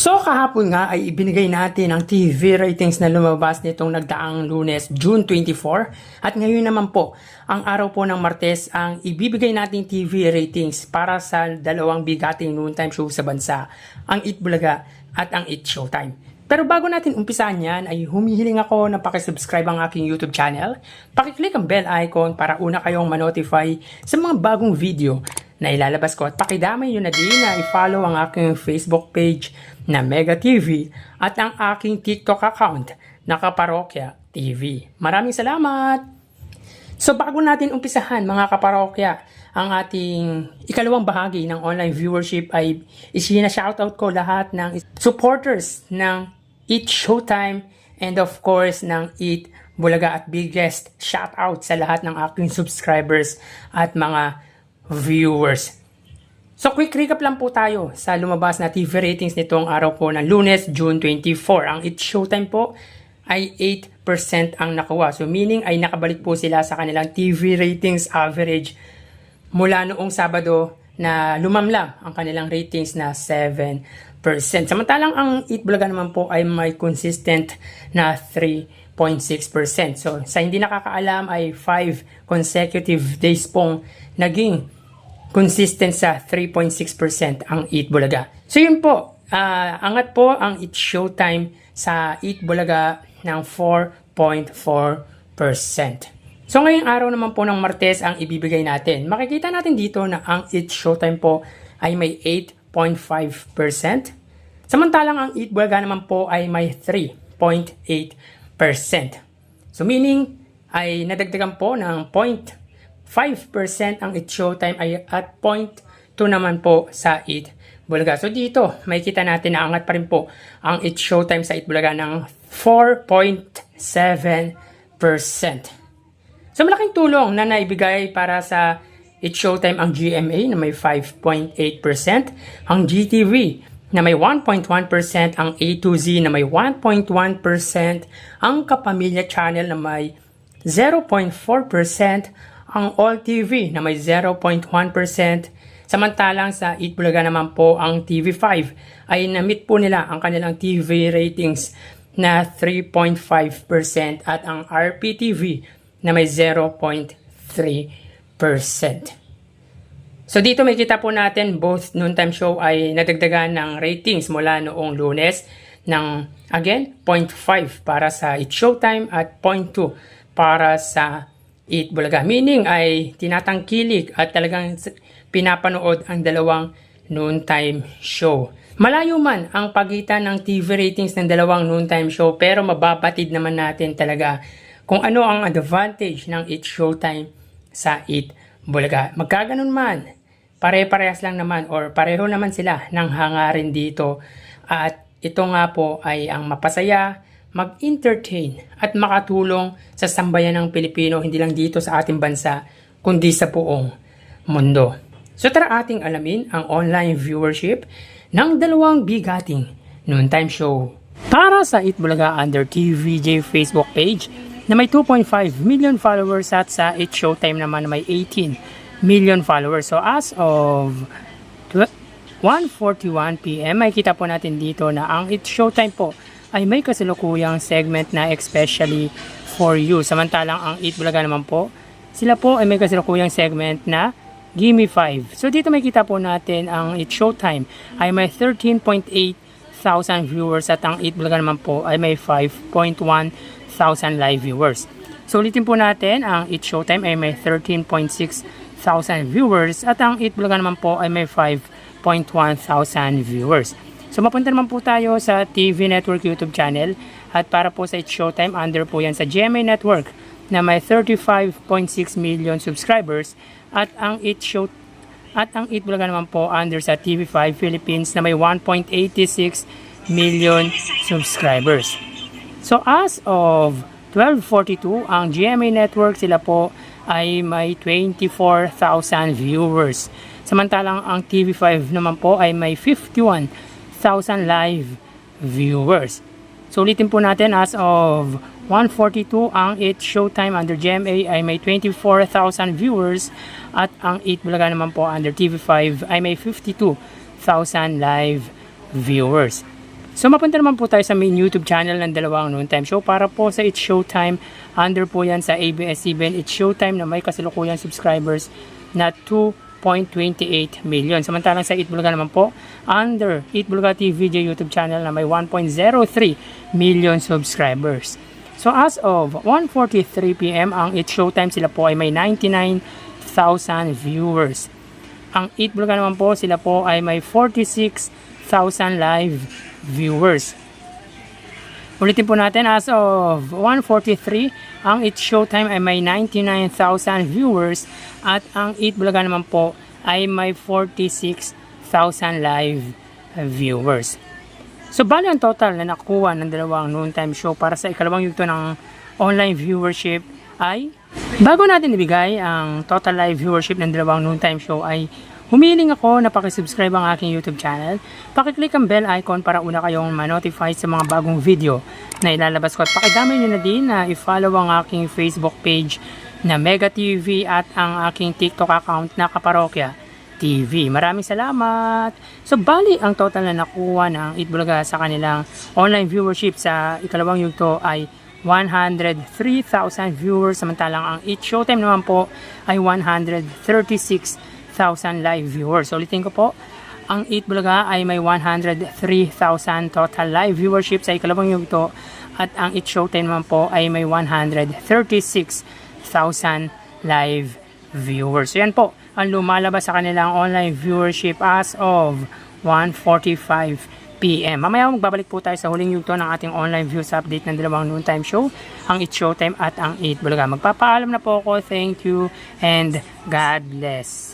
So kahapon nga ay ibinigay natin ang TV ratings na lumabas nitong nagdaang Lunes, June 24. At ngayon naman po, ang araw po ng Martes, ang ibibigay nating TV ratings para sa dalawang bigating noontime show sa bansa, ang Eat Bulaga at ang Eat Showtime. Pero bago natin umpisahan yan, ay humihiling ako na pakisubscribe ang aking YouTube channel. Pakiclick ang bell icon para una kayong manotify sa mga bagong video na ilalabas ko, at pakidamay nyo na din na i-follow ang aking Facebook page na Mega TV at ang aking TikTok account na Kaparokya TV. Maraming salamat! So bago natin umpisahan mga kaparokya, ang ating ikalawang bahagi ng online viewership ay isina-shoutout ko lahat ng supporters ng Eat Showtime and of course ng Eat Bulaga, at biggest shoutout sa lahat ng aking subscribers at mga viewers. So quick recap lang po tayo sa lumabas na TV ratings nitong araw po ng Lunes, June 24. Ang Eat Showtime po ay 8% ang nakuha. So meaning ay nakabalik po sila sa kanilang TV ratings average mula noong Sabado na lumamlam ang kanilang ratings na 7%. Samantalang ang Eat Bulaga naman po ay may consistent na 3.6%. So sa hindi nakakaalam ay 5 consecutive days pong naging consistent sa 3.6% ang Eat Bulaga. So yun po, angat po ang Eat Showtime sa Eat Bulaga ng 4.4%. So ngayong araw naman po ng Martes ang ibibigay natin. Makikita natin dito na ang Eat Showtime po ay may 8.5%. Samantalang ang Eat Bulaga naman po ay may 3.8%. So meaning ay nadagdagan po ng 0.5% ang Eat Showtime ay at 0.2 naman po sa Eat Bulaga. So dito, may kita natin na angat pa rin po ang Eat Showtime sa Eat Bulaga ng 4.7%. So malaking tulong na naibigay para sa Eat Showtime ang GMA na may 5.8%, ang GTV na may 1.1%, ang A2Z na may 1.1%, ang Kapamilya Channel na may 0.4%, ang All TV na may 0.1%, samantalang sa Eat Bulaga naman po ang TV5 ay na-meet po nila ang kanilang TV ratings na 3.5% at ang RPTV na may 0.3%. So dito may kita po natin both noontime show ay nadagdagan ng ratings mula noong Lunes ng again 0.5 para sa Eat Showtime at 0.2 para sa Eat Bulaga. Meaning ay tinatangkilik at talagang pinapanood ang dalawang noontime show. Malayo man ang pagitan ng TV ratings ng dalawang noontime show, pero mababatid naman natin talaga kung ano ang advantage ng Eat Showtime sa Eat Bulaga. Magkaganon man, pare-parehas lang naman or pareho naman sila ng hangarin dito. At ito nga po ay ang mapasaya, mag-entertain at makatulong sa sambayan ng Pilipino, hindi lang dito sa ating bansa, kundi sa buong mundo. So tara ating alamin ang online viewership ng dalawang bigating noontime show. Para sa Eat Bulaga under TVJ Facebook page na may 2.5 million followers at sa Eat Showtime naman na may 18 million followers. So as of 1:41 PM, ay kita po natin dito na ang Eat Showtime po ay may kasalukuyang segment na especially for you. Samantalang ang Eat Bulaga naman po, sila po ay may kasalukuyang segment na Gimme 5. So dito may kita po natin ang Eat Showtime ay may 13.8 thousand viewers at ang Eat Bulaga naman po ay may 5.1 thousand live viewers. So ulitin po natin, ang Eat Showtime ay may 13.6 thousand viewers at ang Eat Bulaga naman po ay may 5.1 thousand viewers. So mapunta naman po tayo sa TV Network YouTube channel, at para po sa Eat Showtime under po yan sa GMA Network na may 35.6 million subscribers, at ang Eat Bulaga naman po under sa TV5 Philippines na may 1.86 million subscribers. So as of 12:42, ang GMA Network sila po ay may 24,000 viewers. Samantalang ang TV5 naman po ay may 51,000 live viewers. So ulitin po natin, as of 1:42, ang Eat Showtime under GMA ay may 24,000 viewers at ang Eat Bulaga naman po under TV5 ay may 52,000 live viewers. So mapunta naman po tayo sa main YouTube channel ng dalawang noontime show para po sa It's Showtime. Under po yan sa ABS-CBN It's Showtime na may kasalukuyang subscribers na 2.28 million. Samantalang sa Eat Bulaga naman po, under Eat Bulaga TVJ YouTube channel na may 1.03 million subscribers. So as of 1:43 PM, ang It's Showtime sila po ay may 99,000 viewers. Ang Eat Bulaga naman po, sila po ay may 46,000 live viewers. Ulitin po natin, as of 1:43, ang It's Showtime ay may 99,000 viewers at ang Eat Bulaga naman po ay may 46,000 live viewers. So bali ang total na nakuha ng dalawang noontime show para sa ikalawang yugto ng online viewership ay, bago natin ibigay ang total live viewership ng dalawang noontime show, ay humiling ako na pakisubscribe ang aking YouTube channel. Pakiclick ang bell icon para una kayong ma-notify sa mga bagong video na ilalabas ko. At pakidamay nyo na din na i-follow ang aking Facebook page na Mega TV at ang aking TikTok account na Kaparokya TV. Maraming salamat! So bali, ang total na nakuha ng Eat Bulaga sa kanilang online viewership sa ikalawang yugto ay 103,000 viewers. Samantalang ang Eat Showtime naman po ay 136,000 live viewers. So ulitin ko po, ang Eat Bulaga ay may 103,000 total live viewership sa ikalawang yugto at ang Eat Showtime naman po ay may 136,000 live viewers. So yan po ang lumalabas sa kanilang online viewership as of 1:45 PM. Mamaya magbabalik po tayo sa huling yugto ng ating online views update ng dalawang noontime show, ang It's Showtime at ang Eat Bulaga. Magpapaalam na po ako. Thank you and God bless.